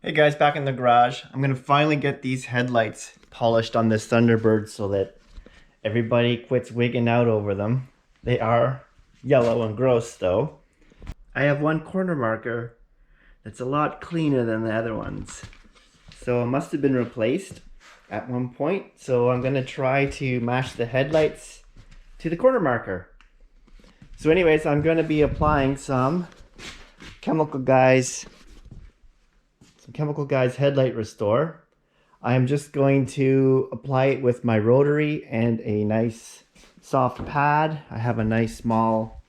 Hey guys, back in the garage. I'm gonna finally get these headlights polished on this Thunderbird so that everybody quits wigging out over them. They are yellow and gross though. I have one corner marker that's a lot cleaner than the other ones. So it must have been replaced at one point. So I'm gonna try to match the headlights to the corner marker. So anyways, I'm gonna be applying some Chemical Guys headlight restore. I'm just going to apply it with my rotary and a nice soft pad. I have a nice small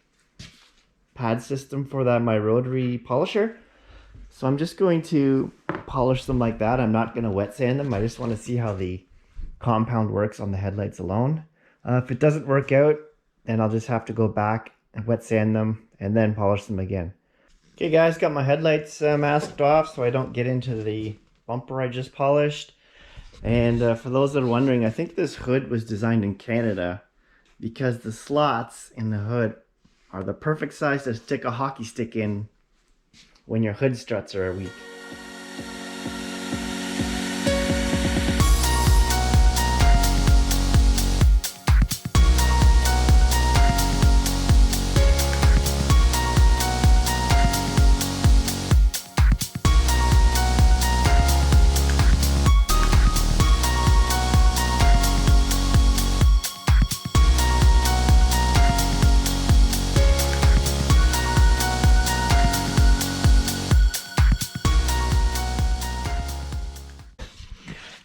pad system for that, my rotary polisher. So I'm just going to polish them like that. I'm not going to wet sand them. I just want to see how the compound works on the headlights alone. If it doesn't work out, then I'll just have to go back and wet sand them and then polish them again. Okay guys, got my headlights masked off so I don't get into the bumper I just polished. And for those that are wondering, I think this hood was designed in Canada because the slots in the hood are the perfect size to stick a hockey stick in when your hood struts are weak.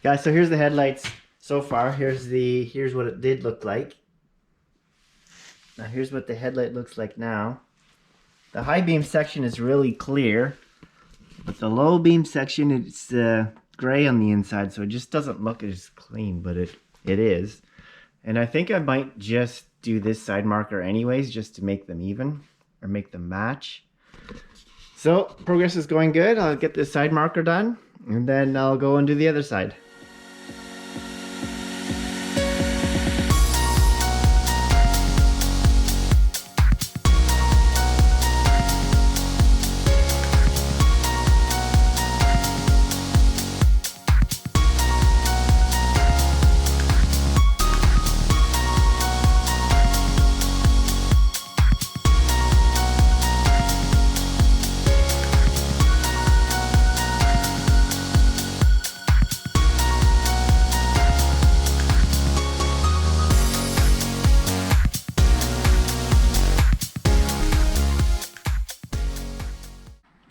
Guys, so here's the headlights so far. Here's what it did look like. Now here's what the headlight looks like now. The high beam section is really clear, but the low beam section, it's gray on the inside, so it just doesn't look as clean, but it is. And I think I might just do this side marker anyways, just to make them even or make them match. So progress is going good. I'll get this side marker done and then I'll go and do the other side.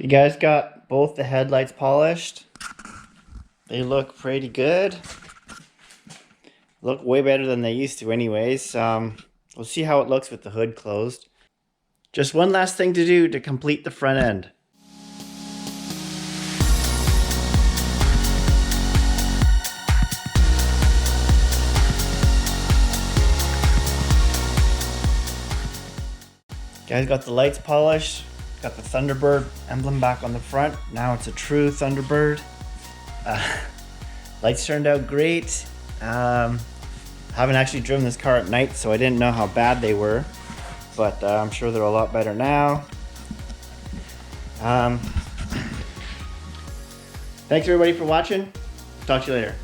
You guys got both the headlights polished. They look pretty good. Look way better than they used to anyways. We'll see how it looks with the hood closed. Just one last thing to do to complete the front end. Guys, got the lights polished. Got the Thunderbird emblem back on the front. Now it's a true Thunderbird. Lights turned out great. Haven't actually driven this car at night, so I didn't know how bad they were. But I'm sure they're a lot better now. Thanks everybody for watching. Talk to you later.